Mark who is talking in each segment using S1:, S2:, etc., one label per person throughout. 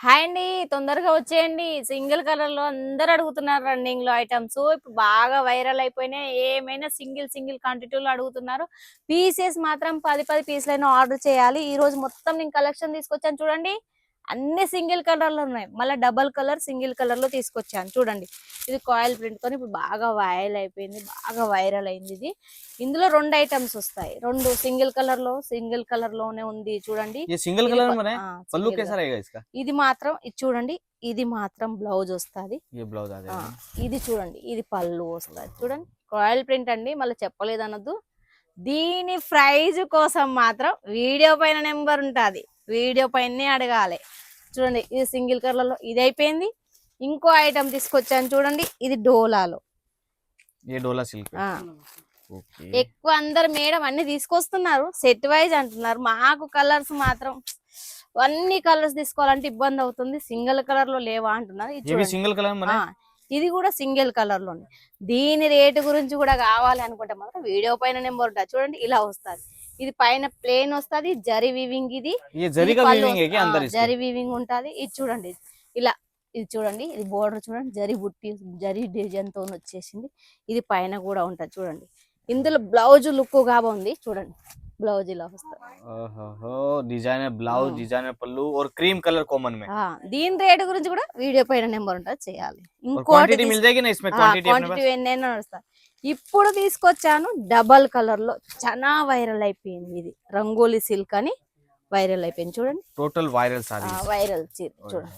S1: Hi అండి. తొందరగా వచ్చేయండి. సింగిల్ కలర్ లో అందరు అడుగుతున్నారు. రన్నింగ్ లో ఐటమ్స్ ఇప్పుడు బాగా వైరల్ అయిపోయినాయి. ఏమైనా సింగిల్ సింగిల్ క్వాంటిటీలో అడుగుతున్నారు. పీసెస్ మాత్రం 10 పీసులైనా ఆర్డర్ చేయాలి. ఈ రోజు మొత్తం నేను కలెక్షన్ తీసుకొచ్చాను చూడండి. అన్ని సింగిల్ కలర్ లో ఉన్నాయి. మళ్ళీ డబల్ కలర్ సింగిల్ కలర్ లో తీసుకొచ్చాను చూడండి. ఇది కాయిల్ ప్రింట్ తో ఇప్పుడు బాగా వైరల్ అయిపోయింది. బాగా వైరల్ అయింది ఇది. ఇందులో రెండు ఐటమ్స్ వస్తాయి. రెండు సింగిల్ కలర్ లోనే ఉంది చూడండి.
S2: ये सिंगल
S1: ఇది
S2: कलर
S1: ప-
S2: में है।
S1: ఆ,
S2: पल्लू
S1: single
S2: कैसा
S1: గా.
S2: रहेगा इसका?
S1: ఇది మాత్రం ఇది చూడండి. ఇది మాత్రం బ్లౌజ్ వస్తుంది.
S2: ये ब्लाउज आ जाएगा।
S1: ఇది చూడండి. ఇది పళ్ళు వస్తుంది చూడండి. రాయల్ ప్రింట్ అండి. మళ్ళీ చెప్పలేదు అనొద్దు. దీని ప్రైజ్ కోసం మాత్రం వీడియో పైన నెంబర్ ఉంటుంది. వీడియో పైనే అడగాలి. చూడండి ఇది సింగిల్ కలర్ లో ఇది అయిపోయింది. ఇంకో ఐటమ్ తీసుకొచ్చాను చూడండి. ఇది డోలాలో.
S2: ये डोला सिल्क
S1: ఆ,
S2: ओके।
S1: ఎక్కువ అందరు మేడం అన్ని తీసుకొస్తున్నారు. సెట్ వైజ్ అంటున్నారు. మాకు కలర్స్ మాత్రం అన్ని కలర్స్ తీసుకోవాలంటే ఇబ్బంది అవుతుంది. సింగిల్ కలర్ లో లేవా అంటున్నారు. ఇది
S2: ये भी
S1: చూడండి.
S2: सिंगल कलर में है।
S1: ఇది కూడా సింగిల్ కలర్ లోనే. దీని రేటు గురించి కూడా కావాలి అనుకుంటే మాత్రం వీడియో పైన నెంబర్ ఉంటుంది చూడండి. ఇలా వస్తుంది. ఇది పైన ప్లేన్ వస్తుంది. జరీ వీవింగ్ ఇది.
S2: ये जरी का
S1: పళ్ళు
S2: वीविंग है क्या अंदर इसके?
S1: జరీ వీవింగ్ ఉంటది. ఇది చూడండి. ఇలా ఇది చూడండి. ఇది బోర్డర్ చూడండి. జరీ బుట్టి జరీ డిజైన్ తో వచ్చేసింది. ఇది పైన కూడా ఉంటది చూడండి. ఇందులో బ్లౌజ్ లుక్ గా ఉంది చూడండి. బ్లౌజ్ ఇలా వస్తుంది.
S2: ओहो डिजाइनर ब्लाउज डिजाइनर पल्लू और क्रीम कलर कॉमन में।
S1: దీని రేటు గురించి కూడా వీడియో పైన నెంబర్ ఉంటుంది చేయాలి.
S2: और क्वांटिटी मिल जाएगी ना इसमें? क्वांटिटी अपने
S1: క్వాంటిటీ ఎన్నైనా నడుస్తాయి. ఇప్పుడు తీసుకొచ్చాను డబల్ కలర్ లో. చాలా వైరల్ అయిపోయింది. ఇది రంగోలీ సిల్క్ అని వైరల్ అయిపోయింది చూడండి.
S2: Total viral sari.
S1: వైరల్ చూడండి.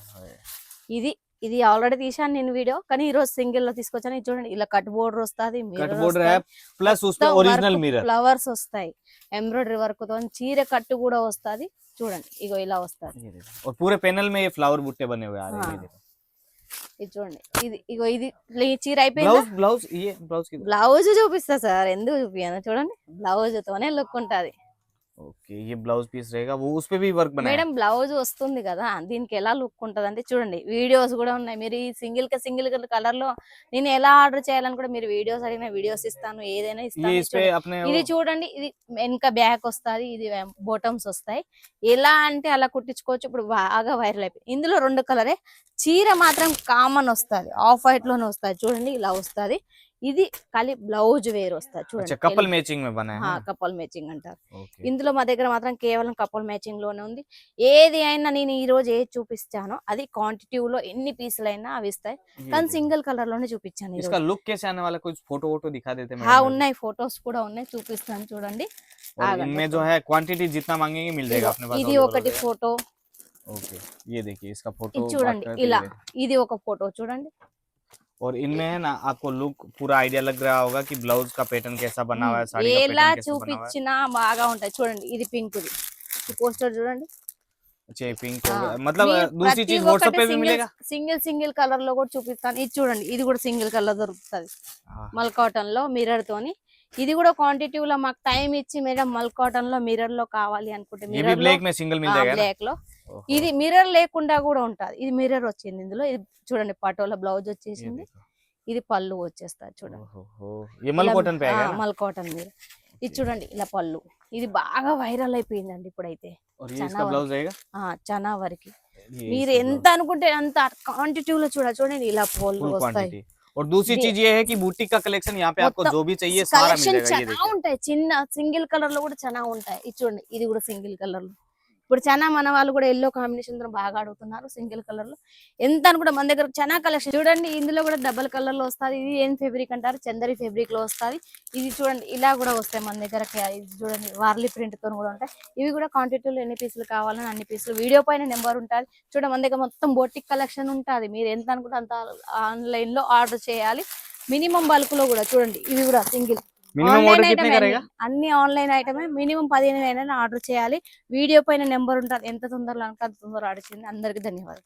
S1: ఇది ఇది ఆల్రెడీ తీసాను నేను వీడియో. కానీ ఈ రోజు సింగిల్ లో తీసుకొచ్చాను. ఇది చూడండి. ఇలా కట్ బోర్డర్ వస్తుంది.
S2: कट बॉर्डर है प्लस उसमें ओरिजिनल मिरर।
S1: ఫ్లవర్స్ వస్తాయి. ఎంబ్రాయిడరీ వర్క్ తో చీర కట్టు కూడా వస్తుంది చూడండి. ఇగో ఇలా వస్తుంది.
S2: और पूरे पैनल में ये फ्लावर बुट्टे बने हुए आ रहे हैं। ये देखो
S1: ఇది చూడండి. ఇది ఇగో ఇది చీర అయిపోయింది.
S2: ब्लाउज ब्लाउज ये ब्लाउज की
S1: బ్లౌజ్ చూపిస్తా సార్. ఎందుకు చూపియాను చూడండి. బ్లౌజ్ తోనే లుక్ ఉంటది.
S2: ओके ये ब्लाउज पीस रहेगा वो उस पे भी वर्क बनाया है।
S1: మేడం బ్లౌజ్ వస్తుంది కదా. దీనికి ఎలా లుక్ ఉంటది అంటే చూడండి. వీడియోస్ కూడా ఉన్నాయి. మీరు ఈ సింగిల్ కలర్ లో నేను ఎలా ఆర్డర్ చేయాలని కూడా మీరు వీడియోస్ అడిగిన వీడియోస్ ఇస్తాను. ఏదైనా
S2: ये
S1: ఇస్తాను.
S2: इस पे अपने
S1: ఇది చూడండి. ఇది వెనక బ్యాక్ వస్తుంది. ఇది బోటమ్స్ వస్తాయి. ఎలా అంటే అలా కుట్టించుకోవచ్చు. ఇప్పుడు బాగా వైరల్ అయిపోయింది. ఇందులో రెండు కలరే. చీర మాత్రం కామన్ వస్తుంది. ఆఫ్ వైట్ లోనే వస్తుంది చూడండి. ఇలా వస్తుంది. ఇది ఖాళీ బ్లౌజ్ వేర్ వస్తుంది
S2: अच्छा
S1: చూడండి.
S2: कपल मैचिंग में बना है।
S1: కపల్ మ్యాచింగ్ అంటారు.
S2: ओके
S1: ఇందులో మా దగ్గర మాత్రం కేవలం కపల్ మ్యాచింగ్ లోనే ఉంది. ఏది అయినా నేను ఈ రోజు ఏది చూపిస్తానో అది క్వాంటిటీ లో ఎన్ని పీసులు అయినా అవి ఇస్తాయి. కానీ సింగిల్ కలర్ లోనే చూపించాను.
S2: इसका लुक कैसे आने वाला कुछ फोटो वोटो दिखा देते हैं?
S1: ఉన్నాయి. ఫొటోస్ కూడా ఉన్నాయి. చూపిస్తాను చూడండి.
S2: और इनमें जो है क्वांटिटी जितना मांगेंगे मिल जाएगा अपने पास।
S1: ఇది ఒకటి ఫోటో.
S2: ओके ये देखिए इसका फोटो
S1: ఇది చూడండి. ఇలా ఇది ఒక ఫోటో చూడండి.
S2: और इनमें है ना आपको लुक पूरा आइडिया लग रहा होगा कि ब्लाउज का पैटर्न कैसा बना हुआ है, साड़ी का
S1: ఎలా
S2: पैटर्न कैसा बना हुआ है।
S1: చూపించినా బాగా ఉంటాయి చూడండి. ఇది పింక్ ది. ఈ పోస్టర్ చూడండి.
S2: अच्छा ये पिंक हो गया मतलब
S1: మీరు
S2: दूसरी
S1: ప్రతి
S2: चीज व्हाट्सएप पे
S1: ఒక్కటి
S2: भी मिलेगा।
S1: సింగిల్ కలర్ లో కూడా చూపిస్తాను. ఇది చూడండి. ఇది కూడా సింగిల్ కలర్ దొరుకుతుంది.
S2: हाँ,
S1: మల్ కాటన్ లో మిర్రర్ తోని. ఇది కూడా క్వాంటిటీలో మాకు టైం ఇచ్చి మేడం మల్ కాటన్ లో మిర్రర్ లో కావాలి అనుకుంటే
S2: ये भी
S1: మిర్రర్ లో
S2: ब्लैक में सिंगल मिल जाएगा ना?
S1: బ్లాక్ లో.
S2: ओहो,
S1: ఇది మిర్రర్ లేకుండా కూడా ఉంటది. ఇది మిర్రర్ వచ్చింది ఇందులో. ఇది చూడండి. పటోలా బ్లౌజ్
S2: ये
S1: వచ్చేసింది.
S2: देखो।
S1: ఇది పళ్ళు వచ్చేస్తుంది చూడండి.
S2: ओहो, ये मल कॉटन पे आएगा ना?
S1: మల్ కాటన్ మీద. ఇది చూడండి. ఇలా పళ్ళు. ఇది బాగా వైరల్ అయిపోయిందండి ఇప్పుడైతే.
S2: और ये
S1: चना
S2: इसका ब्लाउज रहेगा।
S1: చనా వరకు
S2: ये
S1: మీరు
S2: इसका
S1: ఎంత అనుకుంటే అంత క్వాంటిటీలో చూడండి. ఇలా పళ్ళు
S2: फुल
S1: వస్తాయి.
S2: क्वांटिटी। और दूसरी चीज ये है कि बुटीक का कलेक्शन यहाँ पे आपको
S1: మొత్తం
S2: जो भी चाहिए सारा मिल
S1: కలెక్షన్
S2: जाएगा। ये
S1: చాలా
S2: देखिए
S1: ఉంటాయి. చిన్న సింగిల్ కలర్ లో కూడా చాలా ఉంటాయి. ఇది చూడండి. ఇది కూడా సింగిల్ కలర్ లో. ఇప్పుడు చాలా మన వాళ్ళు కూడా ఎల్లో కాంబినేషన్ తో బాగా అడుగుతున్నారు. సింగిల్ కలర్ లో ఎంత అనుకుంటే మన దగ్గర చాలా కలెక్షన్ చూడండి. ఇందులో కూడా డబల్ కలర్ లో వస్తుంది. ఇది ఏం ఫెబ్రిక్ అంటారు? చందరి ఫెబ్రిక్ లో వస్తుంది. ఇది చూడండి. ఇలా కూడా వస్తాయి మన దగ్గర. ఇది చూడండి. వార్లీ ప్రింట్ తో కూడా ఉంటాయి. ఇవి కూడా క్వాంటిటీలో ఎన్ని పీసులు కావాలని అన్ని పీసులు వీడియో పైన నెంబర్ ఉంటుంది చూడండి. మన దగ్గర మొత్తం బోటిక్ కలెక్షన్ ఉంటుంది. మీరు ఎంత అనుకుంటే అంత ఆన్లైన్ లో ఆర్డర్ చేయాలి. మినిమం బల్క్ లో కూడా చూడండి. ఇవి కూడా single
S2: minimum
S1: online
S2: order
S1: item
S2: कितने करेगा?
S1: అన్ని ఆన్లైన్ ఐటమే. మినిమం 15 అయినా ఆర్డర్ చేయాలి. వీడియో పైన నెంబర్ ఉంటుంది. ఎంత తొందరలో అంత తొందరలో ఆర్డర్ చేయండి. అందరికీ ధన్యవాదాలు.